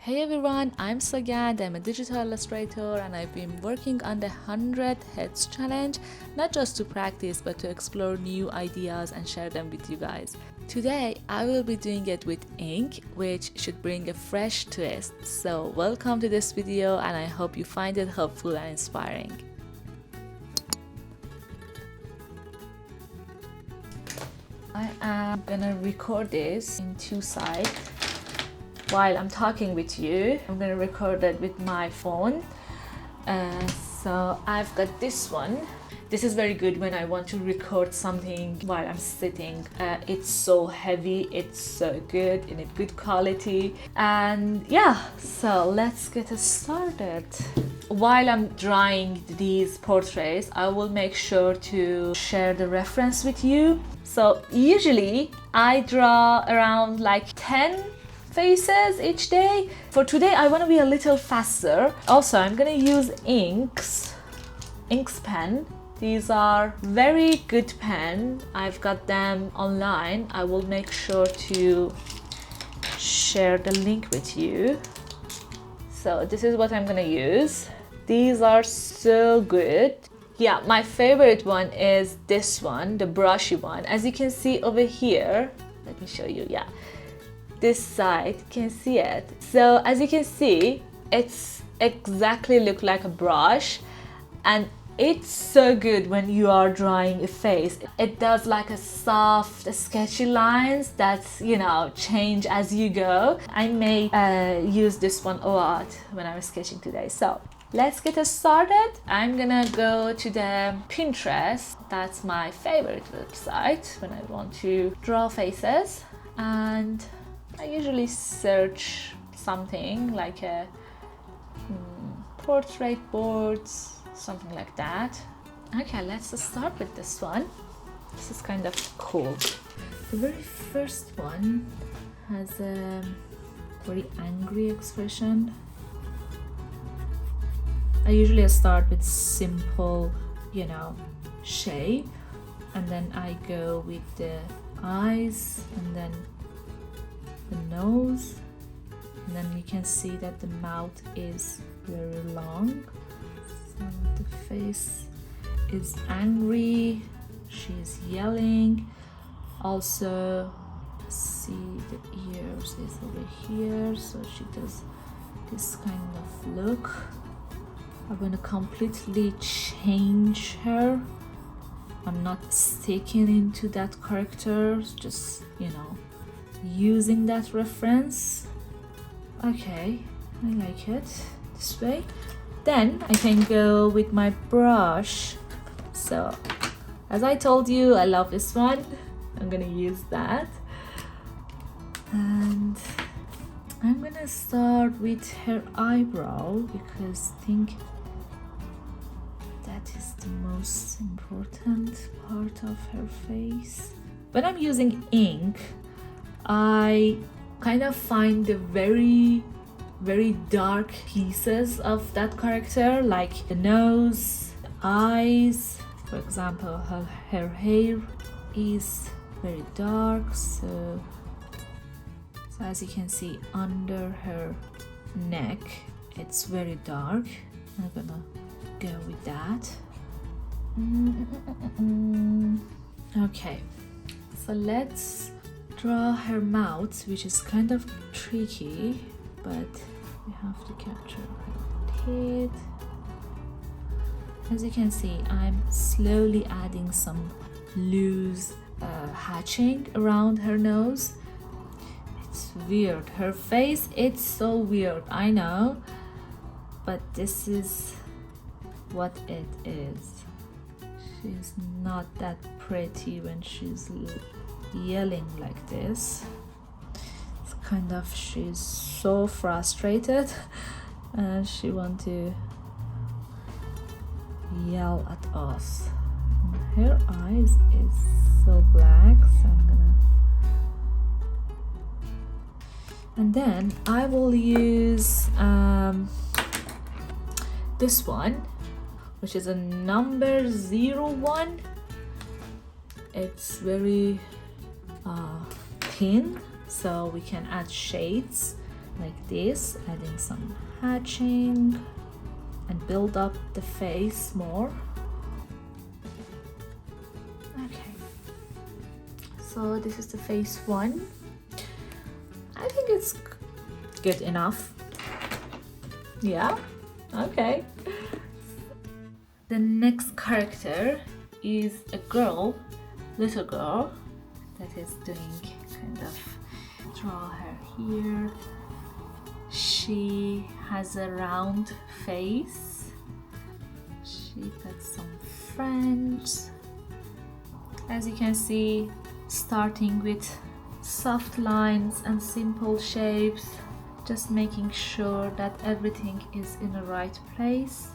Hey everyone, I'm Sogand. I'm a digital illustrator and I've been working on the 100 Hits challenge, not just to practice but to explore new ideas and share them with you guys. Today I will be doing it with ink, which should bring a fresh twist. So welcome to this video and I hope you find it helpful and inspiring. I am gonna record this in two sides. While I'm talking with you, I'm gonna record it with my phone. So I've got this one. This is very good when I want to record something while I'm sitting. It's so heavy, it's so good, in a good quality. And yeah, so let's get started. While I'm drawing these portraits, I will make sure to share the reference with you. So usually I draw around like 10 faces each day. For today I want to be a little faster. Also I'm gonna use inks pen. These are very good pen. I've got them online. I will make sure to share the link with you. So this is what I'm gonna use. These are so good. Yeah, my favorite one is this one, the brushy one. As you can see over here, let me show you. Yeah, this side, you can see it. So as you can see, it's exactly look like a brush, and it's so good when you are drawing a face. It does like a soft, sketchy lines that, you know, change as you go. I may use this one a lot when I'm sketching today. So let's get started. I'm gonna go to the Pinterest. That's my favorite website when I want to draw faces, and I usually search something like a portrait boards, something like that. Okay, let's start with this one. This is kind of cool. The very first one has a very angry expression. I usually start with simple, you know, shape, and then I go with the eyes and then the nose, and then you can see that the mouth is very long. So the face is angry, she's yelling. Also see the ears is over here, so she does this kind of look. I'm going to completely change her. I'm not sticking into that character, just, you know, using that reference. Okay, I like it this way. Then I can go with my brush. So as I told you, I love this one. I'm gonna use that, and I'm gonna start with her eyebrow because I think that is the most important part of her face. When I'm using ink, I kind of find the very dark pieces of that character, like the nose, the eyes. For example, her hair is very dark, so as you can see under her neck it's very dark. I'm gonna go with that. Okay, so let's draw her mouth, which is kind of tricky, but we have to capture her teeth. As you can see, I'm slowly adding some loose hatching around her nose. It's weird. Her face, it's so weird, I know, but this is what it is. She's not that pretty when she's yelling like this. It's kind of, she's so frustrated and she wants to yell at us. And her eyes is so black, so I'm gonna, and then I will use this one, which is a number 01. It's very thin, so we can add shades like this, adding some hatching and build up the face more. Okay, so this is the face one. I think it's good enough. Yeah, okay. The next character is a girl, little girl, that is doing kind of draw her here. She has a round face. She got some friends. As you can see, starting with soft lines and simple shapes, just making sure that everything is in the right place.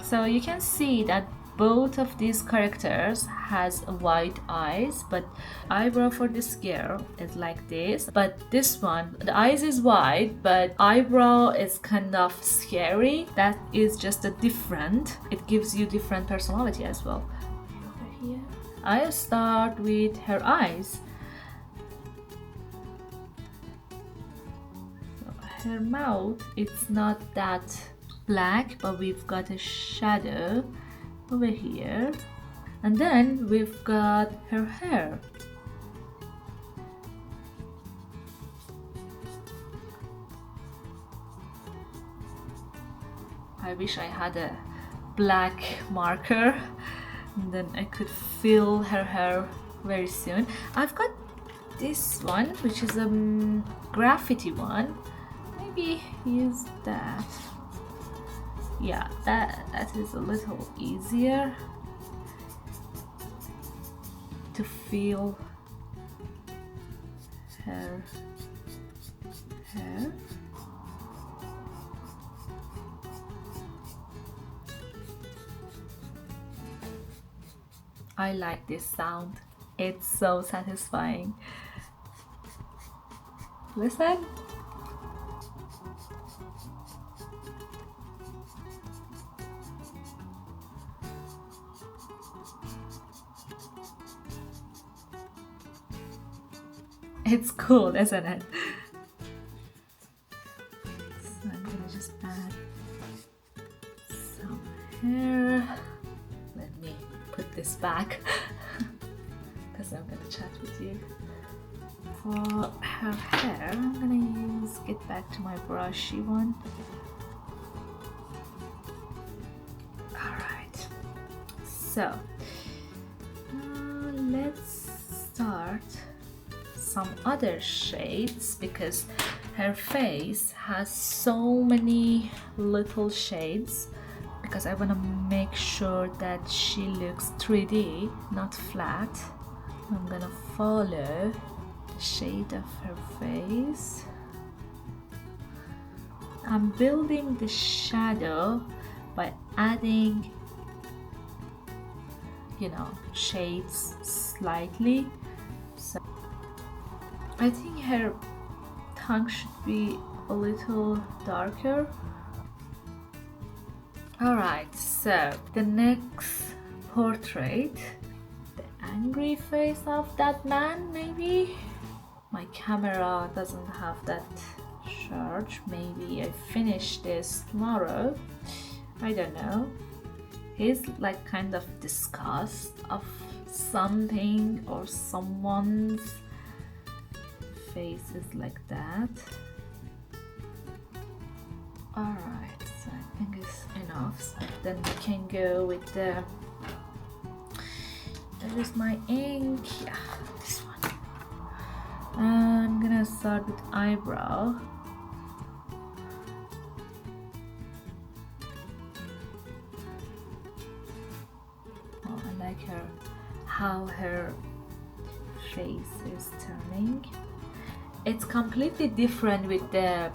So you can see that both of these characters has wide eyes, but eyebrow for this girl is like this, but this one, the eyes is wide, but eyebrow is kind of scary. That is just a different, it gives you different personality as well. Over here, I start with her eyes. So her mouth, it's not that black, but we've got a shadow over here, and then we've got her hair. I wish I had a black marker, and then I could fill her hair very soon. I've got this one, which is a graffiti one. Maybe use that. Yeah, that is a little easier to feel her hair. I like this sound. It's so satisfying. Listen. It's cool, isn't it? So I'm gonna just add some hair. Let me put this back because I'm gonna chat with you. For her hair, I'm gonna get back to my brushy one. Alright, so let's start some other shades, because her face has so many little shades, because I want to make sure that she looks 3D, not flat. I'm gonna follow the shade of her face. I'm building the shadow by adding, you know, shades slightly. So I think her tongue should be a little darker. Alright, so the next portrait, the angry face of that man, maybe? My camera doesn't have that charge. Maybe I finish this tomorrow. I don't know. He's like kind of disgust of something or someone's face is like that. Alright, so I think it's enough. So then we can go with the, that is my ink, yeah, this one. I'm gonna start with eyebrow. Oh, I like her, how her face is turning. It's completely different with the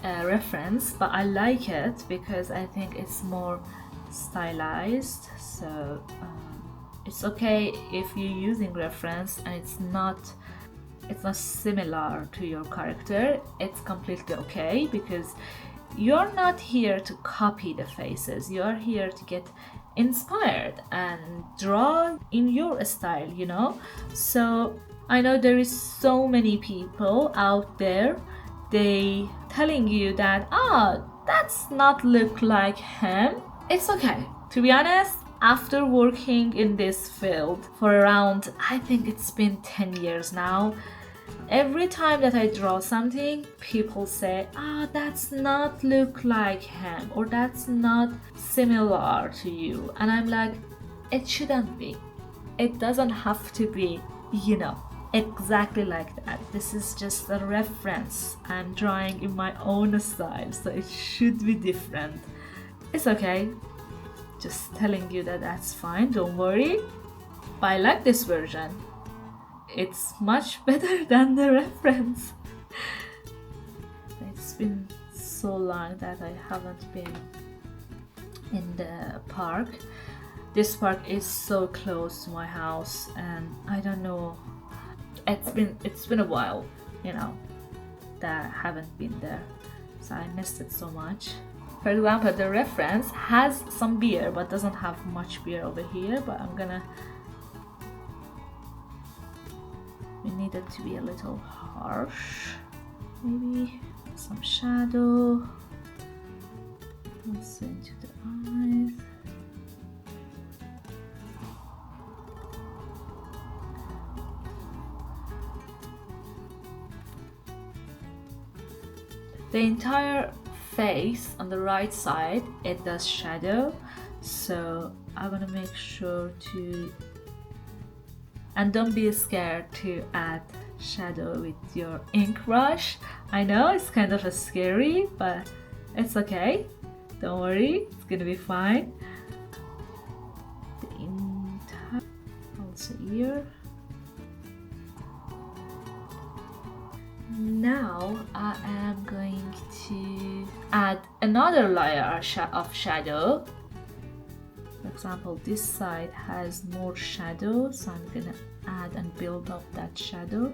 reference, but I like it because I think it's more stylized. So it's okay if you're using reference and it's not similar to your character. It's completely okay, because you're not here to copy the faces. You're here to get inspired and draw in your style, you know. So I know there is so many people out there they telling you that that's not look like him, it's okay. To be honest, after working in this field for around, I think it's been 10 years now, every time that I draw something, people say, that's not look like him, or that's not similar to you. And I'm like, it shouldn't be. It doesn't have to be, exactly like that. This is just a reference. I'm drawing in my own style, so it should be different. It's okay. Just telling you that that's fine, don't worry. But I like this version. It's much better than the reference. It's been so long that I haven't been in the park. This park is so close to my house, and I don't know, it's been a while, that I haven't been there, so I missed it so much. For example, the reference has some beer but doesn't have much beer over here, but we need it to be a little harsh. Maybe some shadow also into the eyes. The entire face on the right side, it does shadow, so I want to make sure to, and don't be scared to add shadow with your ink brush. I know it's kind of scary, but it's okay, don't worry, it's gonna be fine. The entire, also here. Now I am going to add another layer of shadow. For example, this side has more shadow, so I'm gonna add and build up that shadow.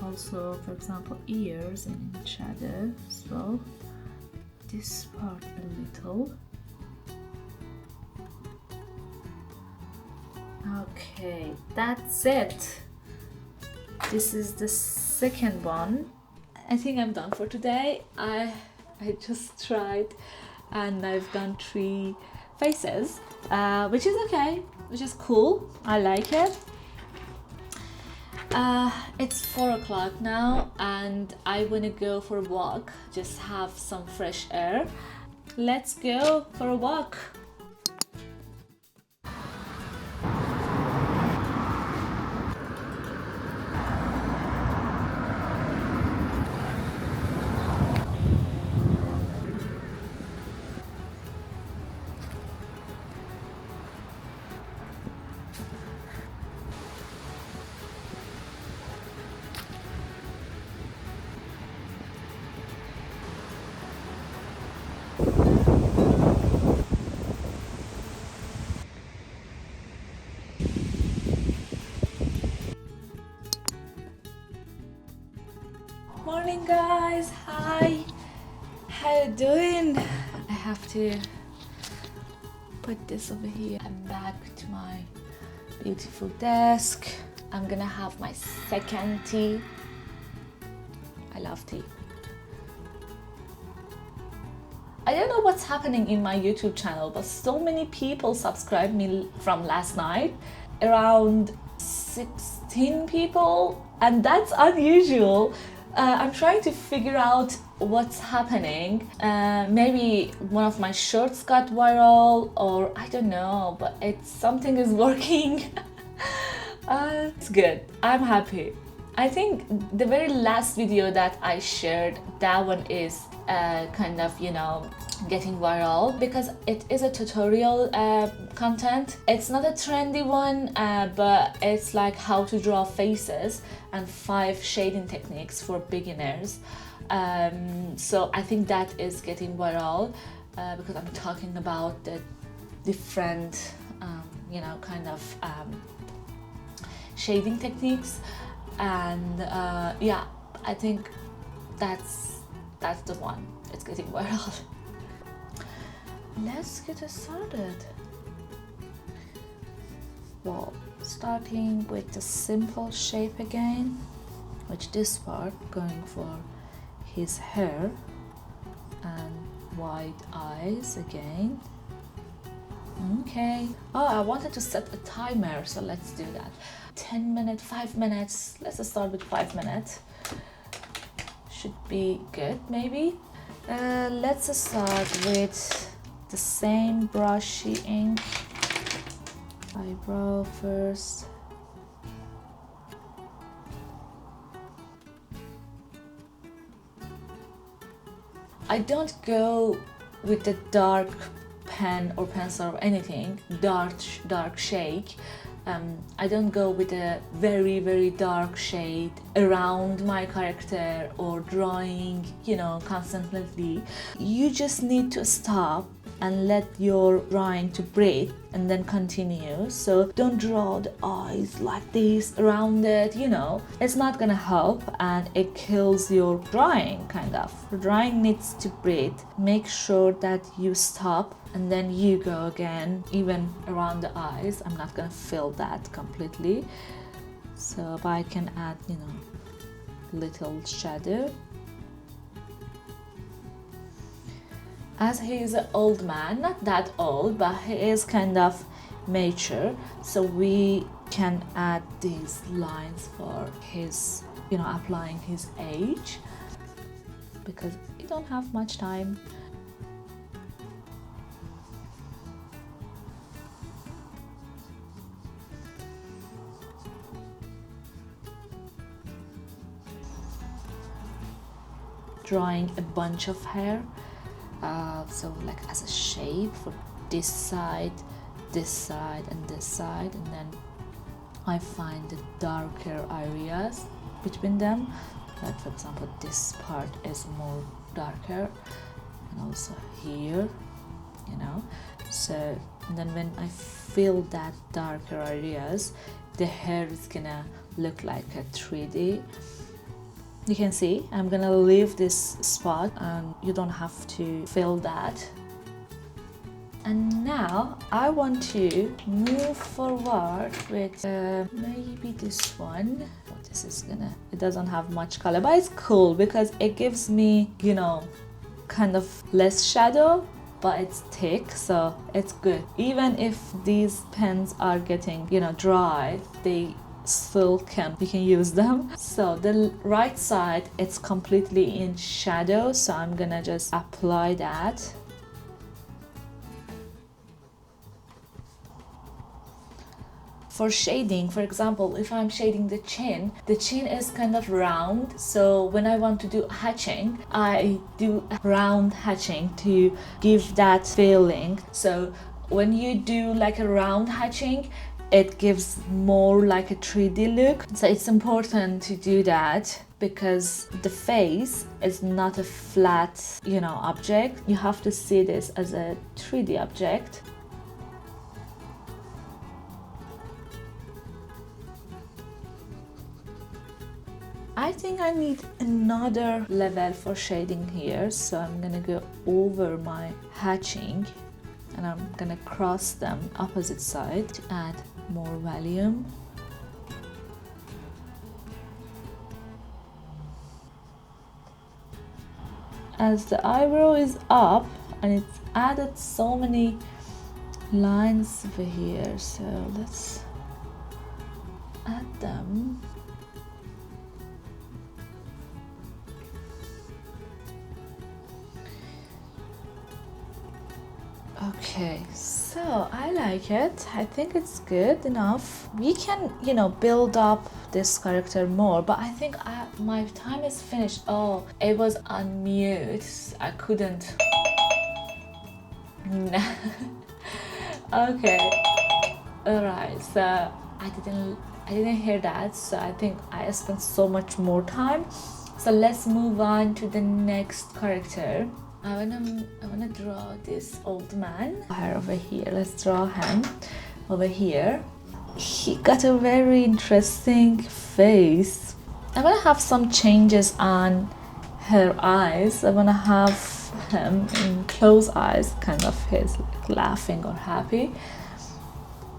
Also, for example, ears in shadow as well. This part a little. Okay, that's it. This is the second one. I think I'm done for today. I just tried and I've done 3 faces, which is okay, which is cool. I like it. It's 4 o'clock now and I want to go for a walk, just have some fresh air. Let's go for a walk. Morning guys, hi, how you doing? I have to put this over here. I'm back to my beautiful desk. I'm gonna have my second tea. I love tea. I don't know what's happening in my YouTube channel, but so many people subscribed me from last night, around 16 people, and that's unusual. I'm trying to figure out what's happening. Maybe one of my shorts got viral, or I don't know, but something is working. It's good. I'm happy. I think the very last video that I shared, that one is kind of, getting viral because it is a tutorial content. It's not a trendy one, but it's like how to draw faces and 5 shading techniques for beginners. So I think that is getting viral because I'm talking about the different, kind of shading techniques, and yeah, I think that's the one. It's getting viral. Let's get started. Well, starting with the simple shape again, which this part going for his hair and white eyes again. Okay. Oh, I wanted to set a timer, so let's do that. 10 minutes, 5 minutes. Let's start with 5 minutes. Should be good, maybe. Let's start with the same brushy ink. Eyebrow first. I don't go with the dark pen or pencil or anything, dark shade. I don't go with a very dark shade around my character or drawing, you know, constantly. You just need to stop and let your drawing to breathe and then continue. So don't draw the eyes like this around it, you know, it's not gonna help and it kills your drawing kind of. The drawing needs to breathe. Make sure that you stop and then you go again, even around the eyes. I'm not gonna fill that completely. So I can add, you know, little shadow. As he is an old man, not that old, but he is kind of mature, so we can add these lines for his, you know, applying his age, because we don't have much time. Drawing a bunch of hair. So like as a shape for this side, and this side, and then I find the darker areas between them. Like for example, this part is more darker, and also here, you know. So and then when I fill that darker areas, the hair is gonna look like a 3D. You can see I'm gonna leave this spot and you don't have to fill that. And now I want to move forward with maybe this one. Oh, this is gonna, it doesn't have much color, but it's cool because it gives me, you know, kind of less shadow, but it's thick, so it's good. Even if these pens are getting, you know, dry, they still we can use them. So the right side, it's completely in shadow, so I'm gonna just apply that. For shading, for example, if I'm shading the chin is kind of round, so when I want to do hatching, I do round hatching to give that feeling. So when you do like a round hatching, it gives more like a 3D look. So it's important to do that because the face is not a flat, you know, object. You have to see this as a 3D object. I think I need another level for shading here, so I'm gonna go over my hatching and I'm gonna cross them opposite side to add more volume. As the eyebrow is up and it's added so many lines over here, so let's add them. Okay, so I like it. I think it's good enough. We can, you know, build up this character more, but I think my time is finished. Oh, it was on mute. I couldn't. Okay. Alright, so I didn't hear that, so I think I spent so much more time. So let's move on to the next character. I wanna draw this old man over here. Let's draw him over here. He got a very interesting face. I wanna have some changes on her eyes. I wanna have him in closed eyes, kind of his like laughing or happy.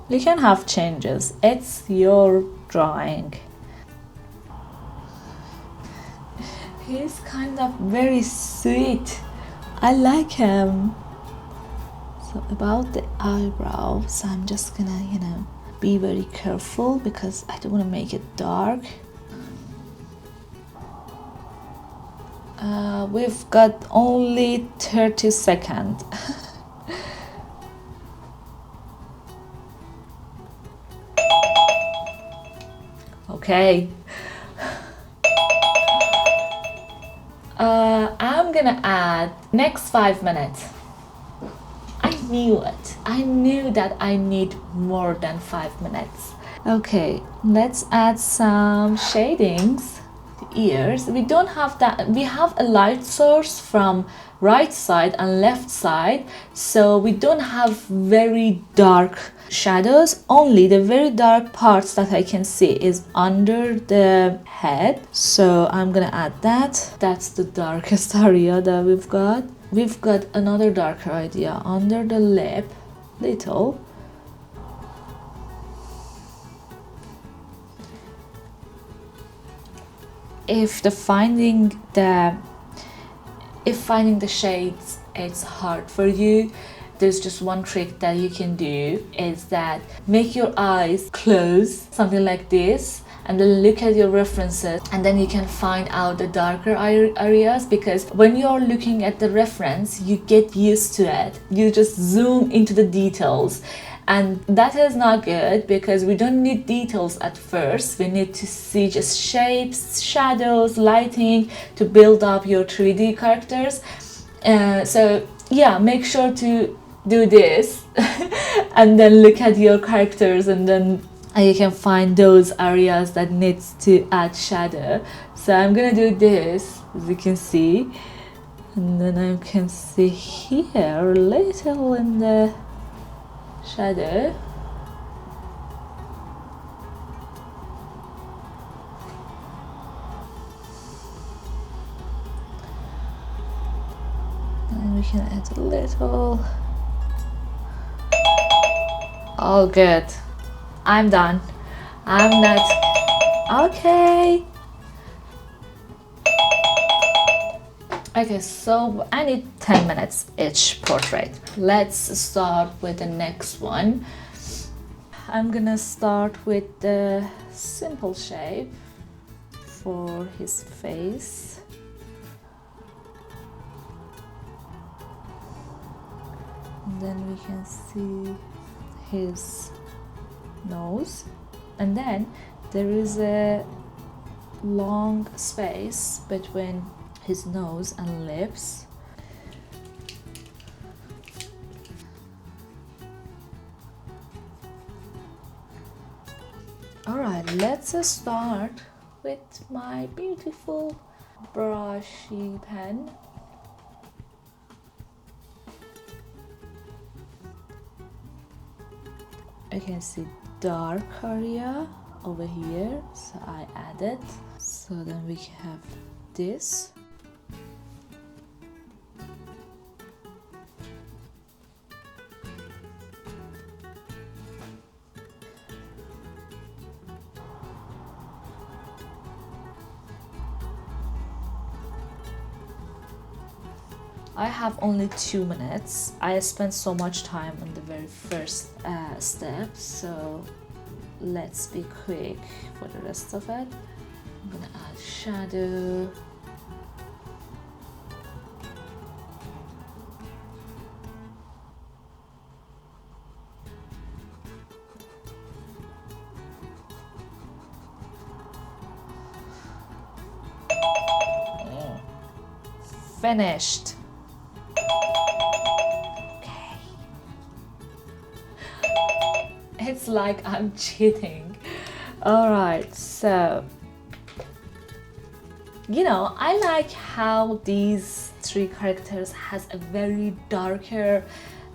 You can have changes. It's your drawing. He's kind of very sweet. I like him. So about the eyebrows, I'm just gonna, be very careful because I don't want to make it dark. We've got only 30 seconds. Okay. I'm gonna add next 5 minutes. I knew it. I knew that I need more than 5 minutes. Okay, let's add some shadings. The ears. We don't have that. We have a light source from right side and left side, so we don't have very dark shadows. Only the very dark parts that I can see is under the head, so I'm gonna add that. That's the darkest area that we've got. We've got another darker idea under the lip, little. If finding the shades it's hard for you, there's just one trick that you can do, is that make your eyes close, something like this, and then look at your references, and then you can find out the darker areas, because when you're looking at the reference you get used to it, you just zoom into the details, and that is not good because we don't need details at first. We need to see just shapes, shadows, lighting to build up your 3D characters. So yeah, make sure to do this and then look at your characters, and then you can find those areas that needs to add shadow. So I'm gonna do this, as you can see, and then I can see here a little in the shadow. And we can add a little. All good. I'm done. I'm not. Okay. Okay, so I need 10 minutes each portrait. Let's start with the next one. I'm gonna start with the simple shape for his face. And then we can see his nose. And then there is a long space between his nose and lips. Alright, let's start with my beautiful brushy pen. I can see dark area over here, so I add it. So then we have this. I have only 2 minutes. I spent so much time on the very first step, so let's be quick for the rest of it. I'm gonna add shadow. Finished. It's like I'm cheating. Alright, so I like how these 3 characters has a very darker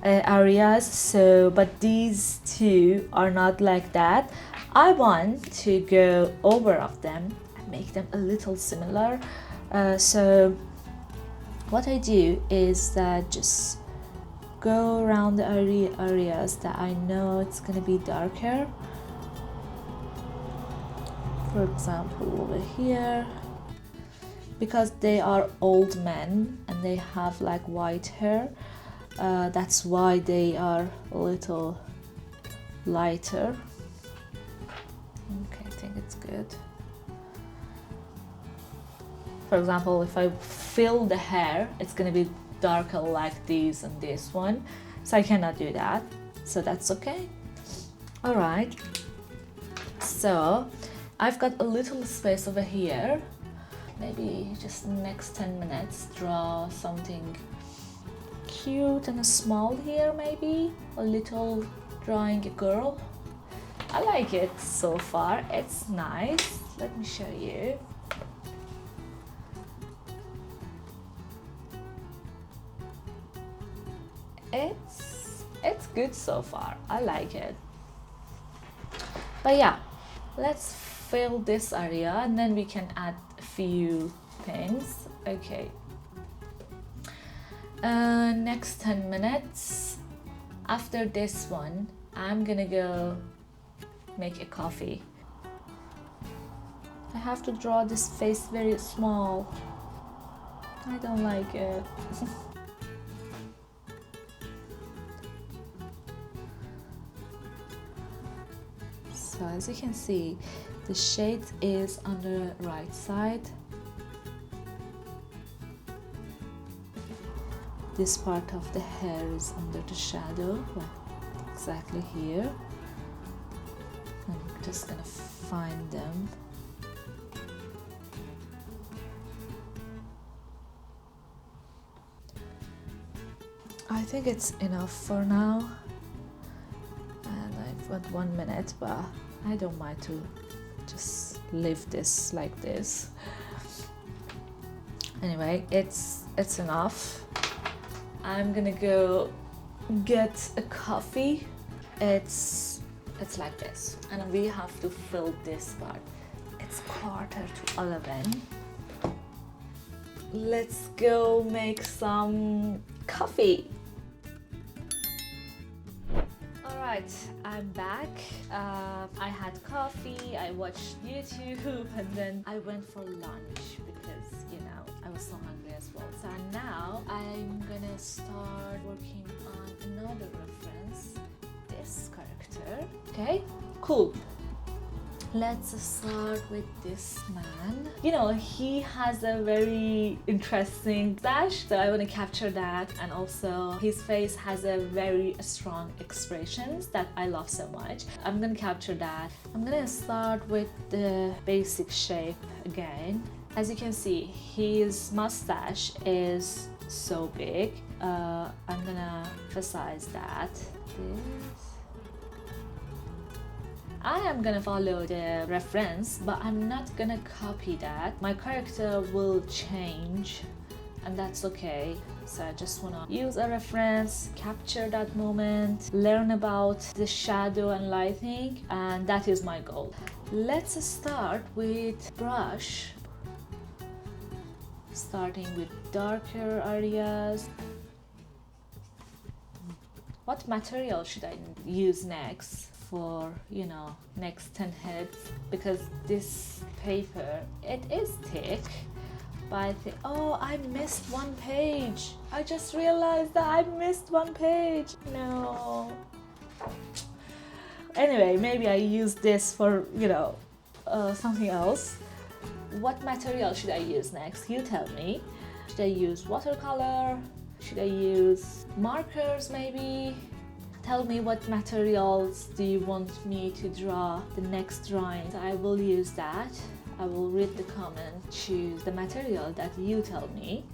areas, so but these 2 are not like that. I want to go over of them and make them a little similar. So what I do is that just go around the areas that I know it's gonna be darker. For example, over here. because they are old men and they have like white hair. That's why they are a little lighter. Okay, I think it's good. For example, if I fill the hair, it's gonna be darker like this and this one. So I cannot do that. So that's okay. All right. So I've got a little space over here. Maybe just next 10 minutes, draw something cute and small here, maybe. A little drawing a girl. I like it so far. It's nice. Let me show you. It's good so far. I like it. But yeah, let's fill this area and then we can add a few things. Okay. Next 10 minutes. After this one, I'm gonna go make a coffee. I have to draw this face very small. I don't like it. So as you can see, the shade is on the right side. This part of the hair is under the shadow, like exactly here. I'm just gonna find them. I think it's enough for now. And I've got 1 minute, but I don't mind to just leave this like this. Anyway, it's enough. I'm gonna go get a coffee. It's like this, and we have to fill this part. It's 11:15. Let's go make some coffee. Alright, I'm back. I had coffee, I watched YouTube, and then I went for lunch because, you know, I was so hungry as well. So now I'm gonna start working on another reference, this character. Okay, cool. Let's start with this man. You know, he has a very interesting stash, so I want to capture that, and also his face has a very strong expressions that I love so much. I'm gonna capture that. I'm gonna start with the basic shape again. As you can see, his mustache is so big. I'm gonna emphasize that. I am gonna follow the reference, but I'm not gonna copy that. My character will change, and that's okay. So I just wanna use a reference, capture that moment, learn about the shadow and lighting, and that is my goal. Let's start with brush. Starting with darker areas. What material should I use next for, you know, next 10 heads? Because this paper, it is thick, but I think, oh, I missed one page. I just realized that I missed one page. No. Anyway, maybe I use this for, you know, something else. What material should I use next? You tell me. Should I use watercolor? Should I use markers maybe? Tell me what materials do you want me to draw the next drawing. I will use that. I will read the comment, choose the material that you tell me.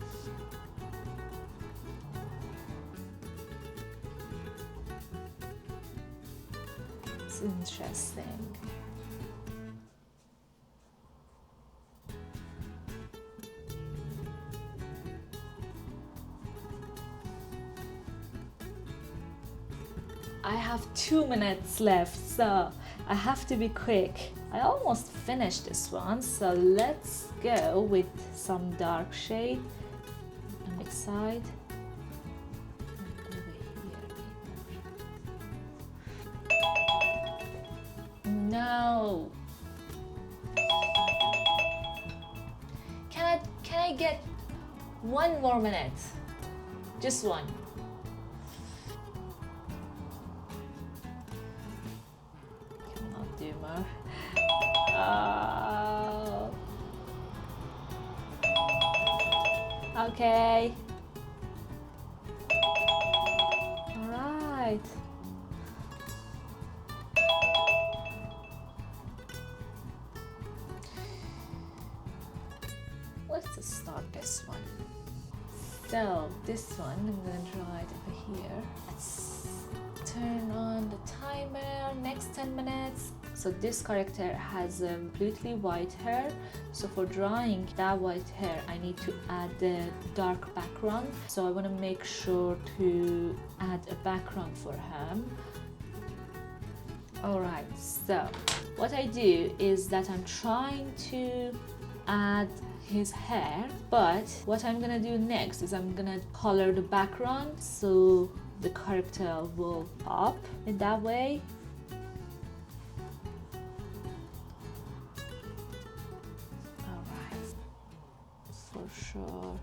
It's interesting. I have 2 minutes left, so I have to be quick. I almost finished this one, so let's go with some dark shade on the side. No. Can I 1 more minute. Just one. Cannot do more. Okay. All right. Let's start this one. So this one, I'm gonna draw it over here. Let's turn on the timer, next 10 minutes. So this character has completely white hair. So for drawing that white hair, I need to add the dark background. So I wanna make sure to add a background for him. All right, so what I do is that I'm trying to add his hair, but what I'm gonna do next is I'm gonna color the background so the character will pop in that way. All right, for sure.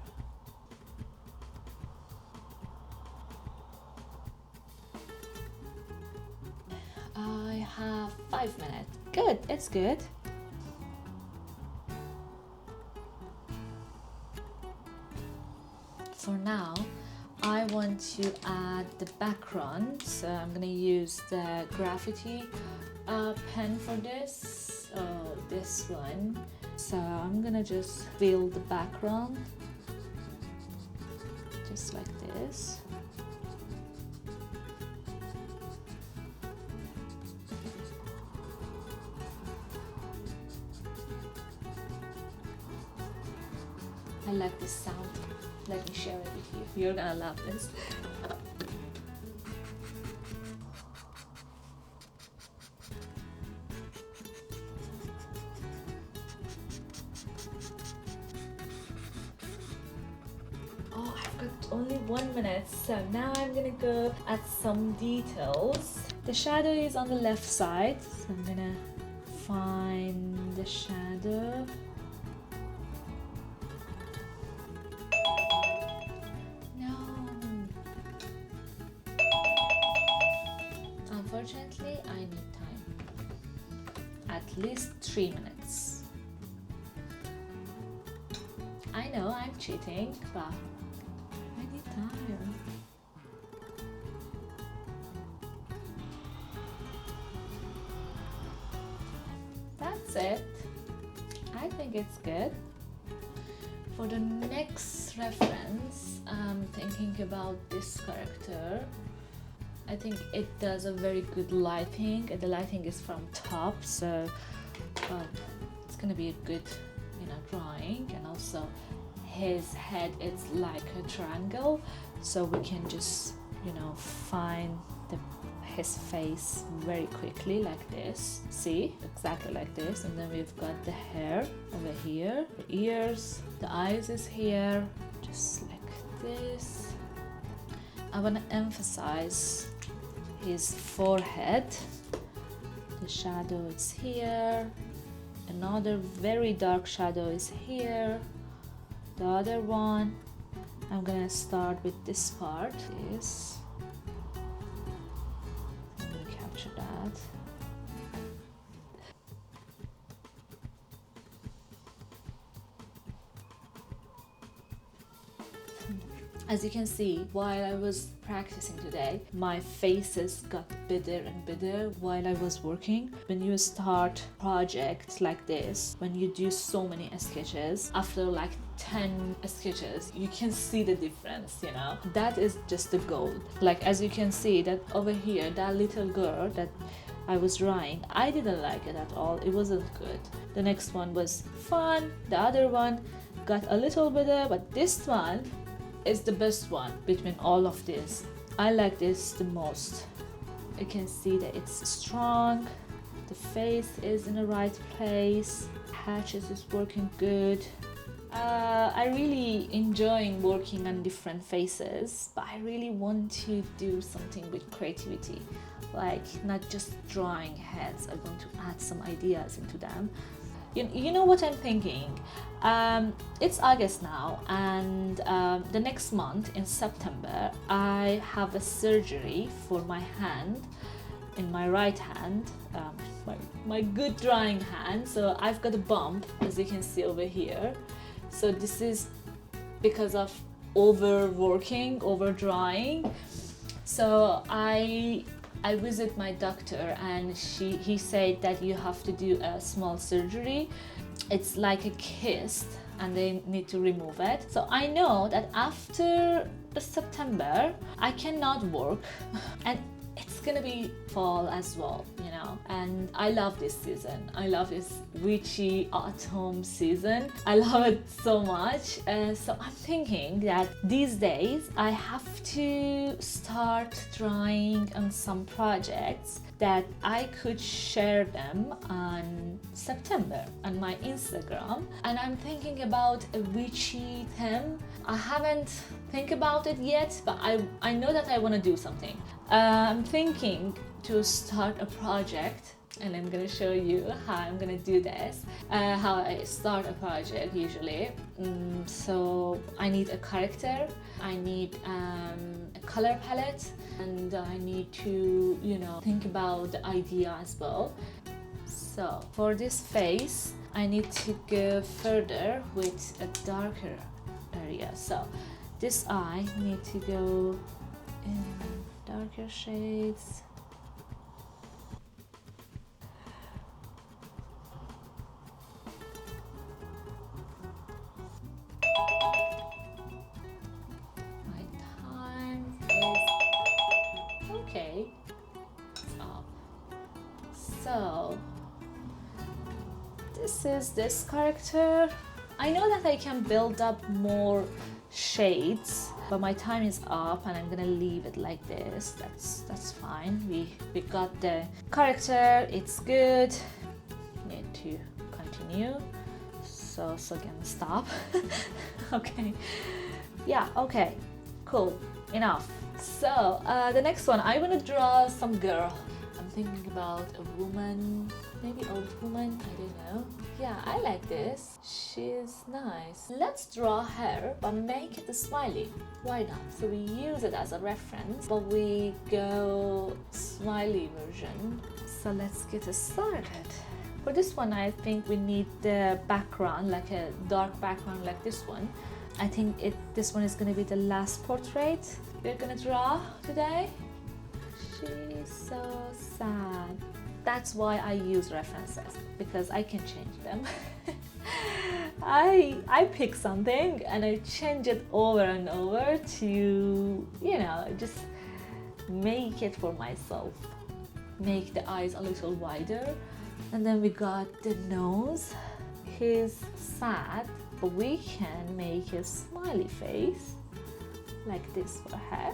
I have 5 minutes. Good, it's good. For now, I want to add the background, so I'm gonna use the graffiti pen for this, this one. So I'm gonna just fill the background, just like this. I like this sound. Let me share it with you. You're gonna love this. Oh, I've got only 1 minute, so now I'm gonna go add some details. The shadow is on the left side, so I'm gonna find the shadow. Unfortunately, I need time. At least 3 minutes. I know I'm cheating, but I need time. That's it. I think it's good. For the next reference, I'm thinking about this character. I think it does a very good lighting, and the lighting is from top, so it's gonna be a good, drawing. And also his head is like a triangle, so we can just, find his face very quickly like this. See, exactly like this. And then we've got the hair over here, the ears, the eyes is here, just like this. I want to emphasize his forehead. The shadow is here. Another very dark shadow is here. The other one, I'm gonna start with this part. This. I'm gonna capture that. As you can see, while I was practicing today, my faces got bigger and bigger while I was working. When you start projects like this, when you do so many sketches, after like 10 sketches, you can see the difference, That is just the goal. Like, as you can see that over here, that little girl that I was drawing, I didn't like it at all. It wasn't good. The next one was fun. The other one got a little bigger, but this one is the best one between all of this. I like this the most. You can see that it's strong, the face is in the right place, hatches is working good. I really enjoying working on different faces, but I really want to do something with creativity, like not just drawing heads. I want to add some ideas into them. You know what I'm thinking? It's August now, and the next month in September, I have a surgery for my hand, in my right hand, my good drawing hand. So I've got a bump, as you can see over here. So this is because of overworking, over drawing. So I visit my doctor, and he said that you have to do a small surgery. It's like a kyst, and they need to remove it. So I know that after the September I cannot work and it's gonna be fall as well, you know. And I love this season. I love this witchy autumn season. I love it so much. So I'm thinking that these days I have to start drawing on some projects that I could share them on September on my Instagram. And I'm thinking about a witchy theme. I haven't think about it yet, but I know that I want to do something. I'm thinking to start a project, and I'm gonna show you how I'm gonna do this, how I start a project usually. So I need a character, I need a color palette, and I need to, you know, think about the idea as well. So for this face, I need to go further with a darker area. So this eye need to go in darker shades. My time is okay. It's up. So this is this character. I know that I can build up more shades, but my time is up and I'm gonna leave it like this. That's fine. We got the character, it's good. Need to continue. So Sogand, stop. Okay. Yeah, okay. Cool. Enough. So the next one, I wanna draw some girl. I'm thinking about a woman, maybe old woman, I don't know. Yeah, I like this. She's nice. Let's draw her, but make it a smiley. Why not? So we use it as a reference, but we go smiley version. So let's get started. For this one, I think we need the background, like a dark background like this one. I think this one is gonna be the last portrait we're gonna draw today. She's so sad. That's why I use references, because I can change them. I pick something and I change it over and over to, you know, just make it for myself. Make the eyes a little wider. And then we got the nose. He's sad, but we can make a smiley face like this for her.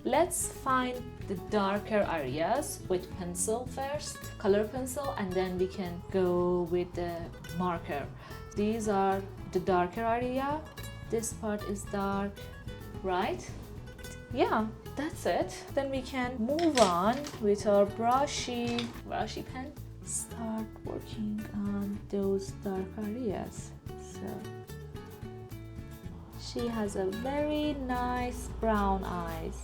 Let's find the darker areas with pencil first, color pencil, and then we can go with the marker. These are the darker area. This part is dark, right? Yeah, that's it. Then we can move on with our brushy pen. Start working on those dark areas. So she has a very nice brown eyes.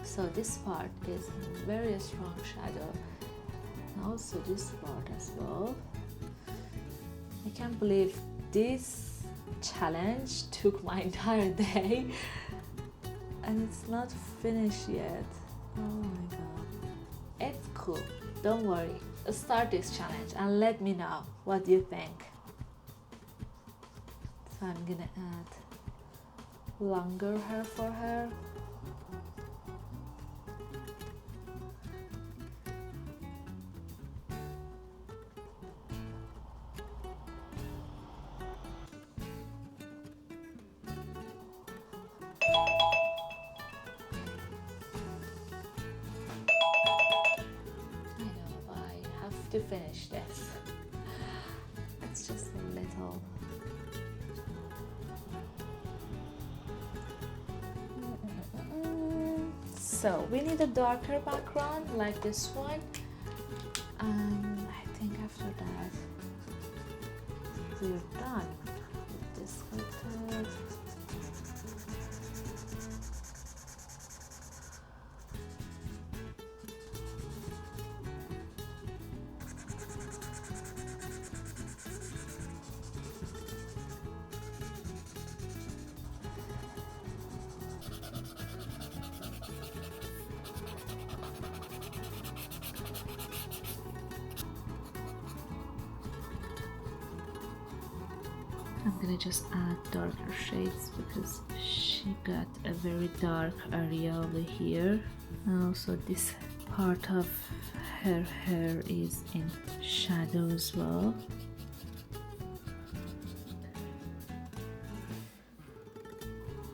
So this part is very strong shadow, and also this part as well. I can't believe this challenge took my entire day and it's not finished yet. Oh my god. It's cool, don't worry. Start this challenge and let me know what you think. So I'm gonna add longer hair for her. To finish this. It's just a little. So we need a darker background like this one, and I think after that we're done with this filter. I'm gonna just add darker shades because she got a very dark area over here. And also this part of her hair is in shadow as well.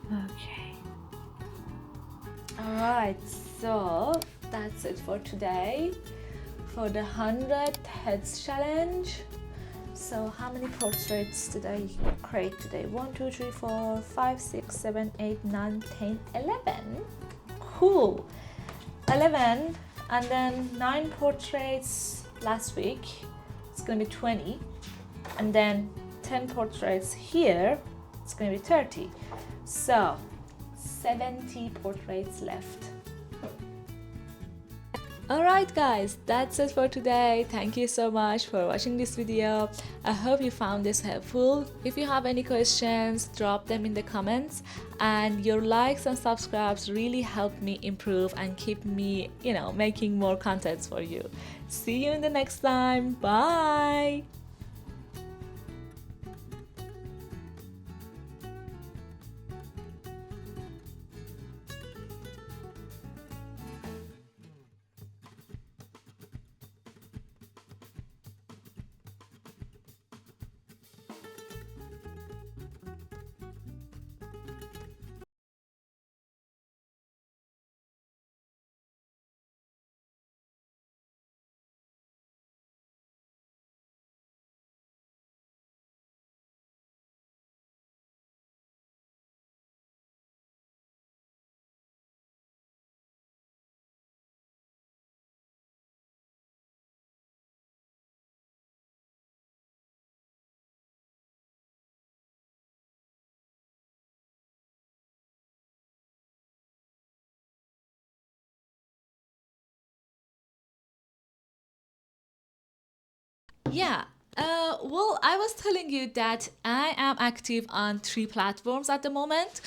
Okay. Alright, so that's it for today. For the 100 heads challenge. So how many portraits did I create today? 1, 2, 3, 4, 5, 6, 7, 8, 9, 10, 11. Cool. 11, and then 9 portraits last week. It's gonna be 20. And then 10 portraits here. It's gonna be 30. So 70 portraits left. Alright guys, that's it for today. Thank you so much for watching this video. I hope you found this helpful. If you have any questions, drop them in the comments, and your likes and subscribes really help me improve and keep me, making more contents for you. See you in the next time. Bye! Yeah, well, I was telling you that I am active on 3 platforms at the moment.